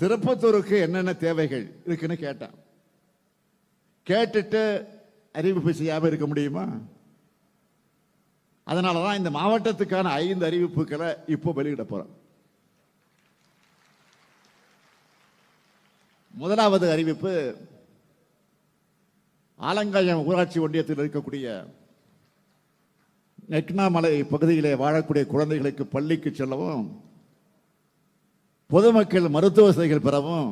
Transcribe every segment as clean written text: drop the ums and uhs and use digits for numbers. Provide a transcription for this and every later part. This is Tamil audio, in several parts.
திருப்பத்தூருக்கு என்னென்ன தேவைகள் இருக்குன்னு கேட்டேன். கேட்டுட்டு அறிவிப்பு செய்யாமல் இருக்க முடியுமா? அதனாலதான் இந்த மாவட்டத்துக்கான 5 அறிவிப்புகளை இப்போ வெளியிட போறோம். முதலாவது அறிவிப்பு, ஆலங்காயம் ஊராட்சி ஒன்றியத்தில் இருக்கக்கூடிய நெக்னாமலை பகுதியிலே வாழக்கூடிய குழந்தைகளுக்கு பள்ளிக்கு செல்லவும், பொதுமக்கள் மருத்துவ வசதிகள் பெறவும்,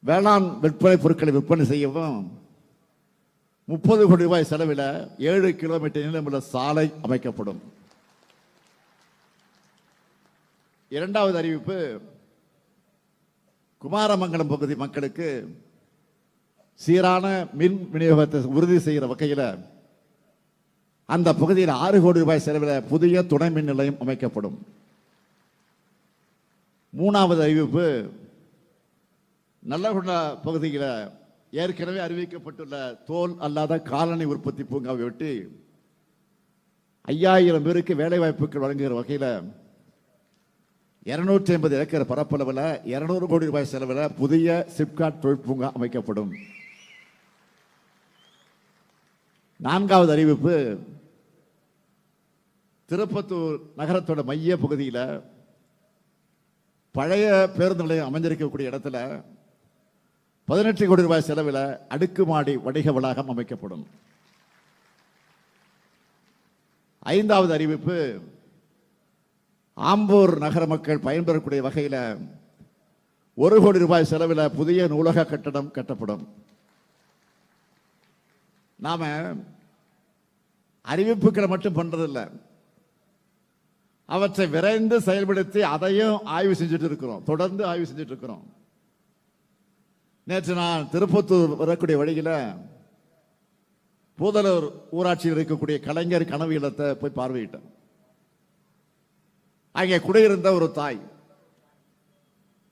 வேளாண் விற்பனை பொருட்களை விற்பனை செய்யவும் 30 கோடி ரூபாய் செலவில் 7 கிலோமீட்டர் நீளமுள்ள சாலை அமைக்கப்படும். இரண்டாவது அறிவிப்பு, குமாரமங்கலம் பகுதி மக்களுக்கு சீரான மின் விநியோகத்தை உறுதி செய்கிற வகையில் அந்த பகுதியில் 6 கோடி ரூபாய் செலவில் புதிய துணை மின் நிலையம் அமைக்கப்படும். மூணாவது அறிவிப்பு, நல்லகுண்டா பகுதியில் ஏற்கனவே அறிவிக்கப்பட்டுள்ள தோல் அல்லாத காலணி உற்பத்தி பூங்காவை ஒட்டி 5000 பேருக்கு வேலை வாய்ப்புகள் வழங்குகிற வகையில் 250 ஏக்கர் பரப்பளவில் 200 கோடி ரூபாய் செலவில் புதிய சிப்காட் தொழிற்பூங்கா அமைக்கப்படும். நான்காவது அறிவிப்பு, திருப்பத்தூர் நகரத்தோட மைய பகுதியில் பழைய பேருந்து நிலையம் அமைந்திருக்கக்கூடிய இடத்துல 18 கோடி ரூபாய் செலவில் அடுக்குமாடி வணிக வளாகம் அமைக்கப்படும். ஐந்தாவது அறிவிப்பு, ஆம்பூர் நகர மக்கள் பயன்பெறக்கூடிய வகையில் 1 கோடி ரூபாய் செலவில் புதிய நூலக கட்டடம் கட்டப்படும். நாம அறிவிப்புகளை மட்டும் பண்றதில்லை, அவற்றை விரைந்து செயல்படுத்தி அதையும் ஆய்வு செஞ்சுட்டு இருக்கிறோம், தொடர்ந்து ஆய்வு செஞ்சுட்டு இருக்கிறோம். நேற்று நான் திருப்பத்தூர் வரக்கூடிய வழியில் பூதலூர் ஊராட்சியில் இருக்கக்கூடிய கலைஞர் கனவு இல்லத்தை போய் பார்வையிட்டேன். அங்கே குடியிருந்த ஒரு தாய்,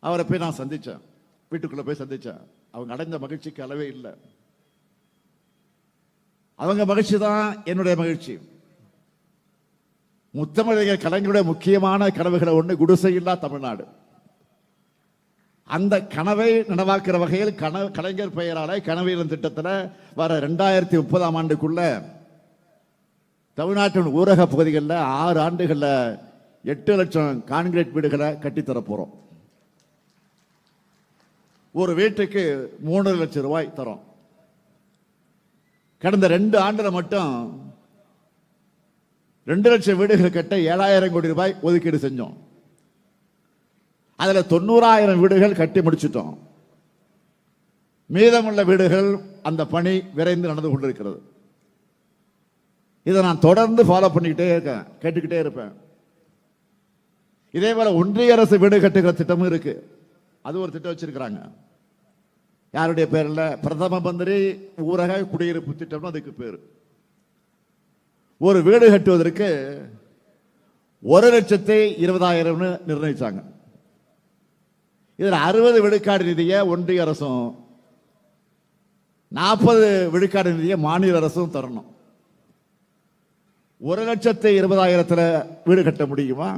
அவரை போய் நான் சந்திச்சேன், வீட்டுக்குள்ள போய் சந்திச்சேன். அவங்க அடைந்த மகிழ்ச்சிக்கு அளவே இல்லை. அவங்க மகிழ்ச்சி தான் என்னுடைய மகிழ்ச்சி. முத்தமிழர் கலைஞருடைய முக்கியமான கனவுகளை ஒன்று குடிசையில்லா தமிழ்நாடு. அந்த கனவை நனவாக்குற வகையில் கலைஞர் பெயரால கனவியல் திட்டத்தில் வர 2030ஆம் ஆண்டுக்குள்ள தமிழ்நாட்டின் ஊரக பகுதிகளில் 6 ஆண்டுகளில் 8 லட்சம் கான்கிரீட் வீடுகளை கட்டித்தர போறோம். ஒரு வீட்டுக்கு 3 லட்சம் ரூபாய் தரோம். கடந்த 2 ஆண்டுல மட்டும் 2 லட்சம் வீடுகள் கட்ட 7000 கோடி ரூபாய் ஒதுக்கீடு செஞ்சோம். அதுல 90000 வீடுகள் கட்டி முடிச்சிட்டோம். மீதமுள்ள வீடுகள் அந்த பணி விரைந்து நடந்து கொண்டிருக்கிறது. இதை நான் தொடர்ந்து ஃபாலோ பண்ணிக்கிட்டே இருக்கேன், கேட்டுக்கிட்டே இருப்பேன். இதே போல ஒன்றிய அரசு வீடு கட்டுகிற திட்டமும் இருக்கு. அது ஒரு திட்டம் வச்சிருக்கிறாங்க. யாருடைய பேர்ல? பிரதம மந்திரி ஊரக குடியிருப்பு திட்டம் அதுக்கு பேரு. ஒரு வீடு கட்டுவதற்கு 1,20,000 நிர்ணயிச்சாங்க. இதுல 60 விழுக்காடு நிதியை ஒன்றிய அரசும் 40 விழுக்காடு நிதியை மாநில அரசும் தரணும். 1,20,000 வீடு கட்ட முடியுமா?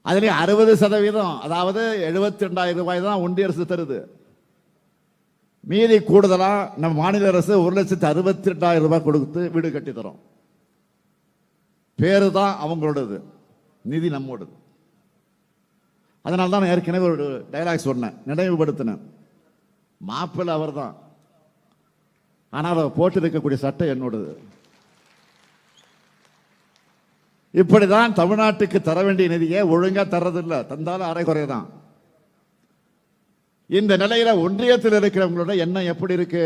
அதுல 60%, அதாவது 72,000 ரூபாய் தான் ஒன்றிய அரசு தருது. மீதி கூடுதலா நம்ம மாநில அரசு 1,62,000 ரூபாய் கொடுத்து வீடு கட்டி தரோம். பேரு தான் அவங்களோடது, நிதி நம்மோடது. அதனால தான் ஏற்கனவே ஒரு டைலாக் சொன்னேன், நினைவுபடுத்தினேன். மாப்பிள்ளை அவர் தான், ஆனால் அவர் போட்டு இருக்கக்கூடிய சட்டை என்னோடது. இப்படிதான் தமிழ்நாட்டுக்கு தர வேண்டிய நிதியை ஒழுங்கா தர்றதில்லை, தந்தாலும் அரைகுறை தான். இந்த நிலையில ஒன்றியத்தில் இருக்கிறவங்களோட எண்ணம் எப்படி இருக்கு?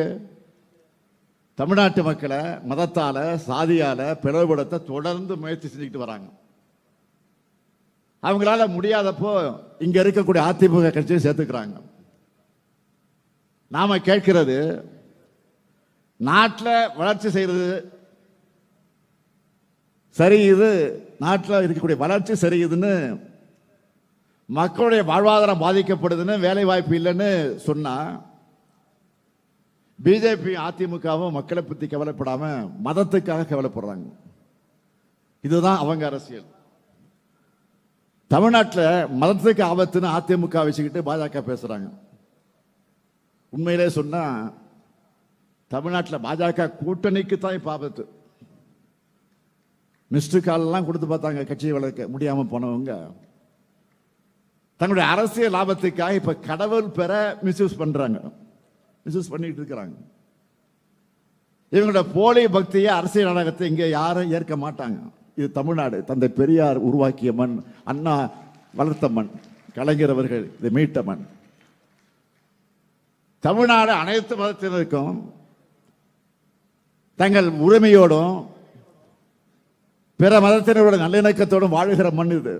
தமிழ்நாட்டு மக்களை மதத்தால சாதியால பிளவுபடுத்த தொடர்ந்து முயற்சி செஞ்சுக்கிட்டு வராங்க. அவங்களால முடியாதப்போ இங்க இருக்கக்கூடிய அதிமுக கட்சியை சேர்த்துக்கிறாங்க. நாம கேட்கிறது, நாட்டில் வளர்ச்சி செய்யறது சரி, இது நாட்டில் இருக்கக்கூடிய வளர்ச்சி சரியுதுன்னு, மக்களுடைய வாழ்வாதாரம் பாதிக்கப்படுதுன்னு, வேலை வாய்ப்பு இல்லைன்னு சொன்னா, பிஜேபி அதிமுகவும் மக்களை பற்றி கவலைப்படாம மதத்துக்காக கவலைப்படுறாங்க. இதுதான் அவங்க அரசியல். தமிழ்நாட்டில் மதத்துக்கு ஆபத்துன்னு அதிமுக வச்சுக்கிட்டு பாஜக பேசுறாங்க. உண்மையிலே சொன்னா தமிழ்நாட்டில் பாஜக கூட்டணிக்கு தான் இப்ப ஆபத்து. மிஸ்டு கால் எல்லாம் கொடுத்து பார்த்தாங்க கட்சியை வளர்க்க முடியாம போனவங்க. தங்களுடைய அரசியல் லாபத்துக்காக இப்ப கடவுள் பெற மிஸ்யூஸ் பண்றாங்க, மிஸ்யூஸ் பண்ணிட்டு இருக்கிறாங்க. இவங்களோட போலி பக்தியை, அரசியல் நாடகத்தை இங்க யாரும் ஏற்க மாட்டாங்க. இது தமிழ்நாடு, தந்தை பெரியார் உருவாக்கிய மண், அண்ணா வளர்த்த மண், கலைஞர் அவர்கள் இதை மீட்ட மண். தமிழ்நாடு அனைத்து மதத்தினருக்கும் தங்கள் உரிமையோடும் பிற மதத்தினரோட நல்லிணக்கத்தோடும் வாழுகிற மண் இது.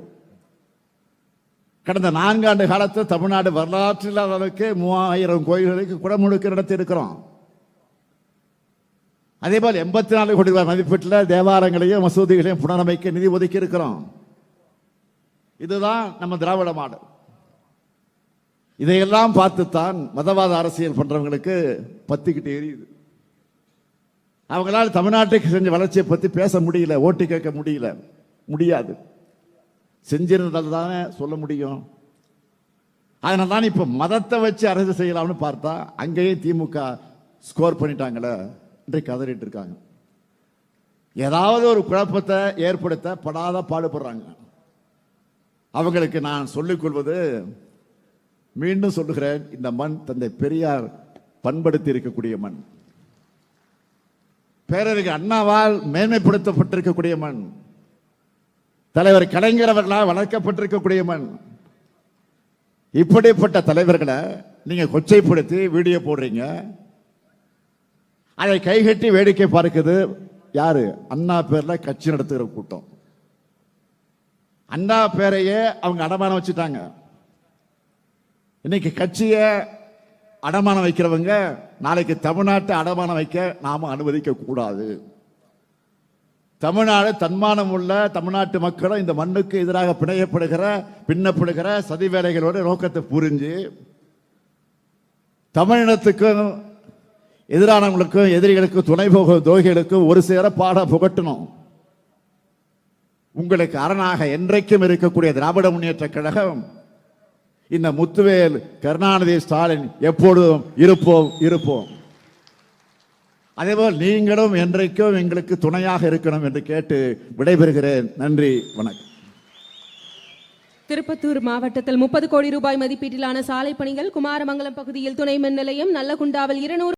கடந்த 4 ஆண்டு காலத்தில் தமிழ்நாடு வரலாற்றில் அளவுக்கு 3000 கோயில்களுக்கு குடமுழுக்கு நடத்தி இருக்கிறோம். அதே போல் 84 கோடி ரூபாய் மதிப்பீட்டில் தேவாலயங்களையும் மசூதிகளையும் புனரமைக்க நிதி ஒதுக்கி இருக்கிறோம். இதுதான் நம்ம திராவிட மாடல். இதையெல்லாம் பார்த்துத்தான் மதவாத அரசியல் பண்றவங்களுக்கு பத்திக்கிட்டு எரியுது. அவங்களால் தமிழ்நாட்டுக்கு செஞ்ச வளர்ச்சியை பத்தி பேச முடியல, ஓட்டு கேட்க முடியாது. செஞ்சிருந்தது தானே சொல்ல முடியும். அதனால தான் இப்ப மதத்தை வச்சு அரசு செய்யலாம்னு பார்த்தா அங்கேயும் திமுக ஸ்கோர் பண்ணிட்டாங்களே என்று கதறிட்டு இருக்காங்க. ஏதாவது ஒரு குழப்பத்தை ஏற்படுத்த படாத பாடுபடுறாங்க. அவங்களுக்கு நான் சொல்லிக் கொள்வது, மீண்டும் சொல்லுகிறேன், இந்த மண் தந்தை பெரியார் பண்படுத்தி இருக்கக்கூடிய மண், பேரறிஞர் அண்ணாவால் மேன்மைப்படுத்தப்பட்டிருக்கக்கூடிய மண், தலைவர் கலைஞர் அவர்களால் வளர்க்கப்பட்டிருக்கக்கூடிய மண். இப்படிப்பட்ட தலைவர்களை நீங்க கொச்சைப்படுத்தி வீடியோ போடுறீங்க. அதை கைகட்டி வேடிக்கை பார்க்குது யாரு? அண்ணா பேர்ல கட்சி நடத்துகிற கூட்டம். அண்ணா பேரையே அவங்க அடமானம் வச்சுட்டாங்க. இன்னைக்கு கட்சியை அடமானம் வைக்கிறவங்க நாளைக்கு தமிழ்நாட்டை அடமானம் வைக்க நாம அனுமதிக்க கூடாது. தமிழ்நாடு தன்மானம் உள்ள தமிழ்நாட்டு மக்களும் இந்த மண்ணுக்கு எதிராக பின்னப்படுகிற சதி வேலைகளோட நோக்கத்தை புரிஞ்சு தமிழினத்துக்கும் எதிரானவங்களுக்கும் எதிரிகளுக்கும் துணை போகும் துரோகிகளுக்கும் ஒரு சேர பாட புகட்டணும். உங்களுக்கு அரணாக என்றைக்கும் இருக்கக்கூடிய திராவிட முன்னேற்ற கழகம், இந்த முத்துவேல், கருணாநிதி, ஸ்டாலின் எப்பொழுதும் இருப்போம். அதேபோல் நீங்களும் என்றைக்கும் எங்களுக்கு துணையாக இருக்கணும் என்று கேட்டு விடைபெறுகிறேன். நன்றி, வணக்கம். திருப்பத்தூர் மாவட்டத்தில் 30 கோடி ரூபாய் மதிப்பீட்டிலான சாலை பணிகள் குமாரமங்கலம் பகுதியில் துணை மின் நிலையம், நல்லகுண்டாவில் 200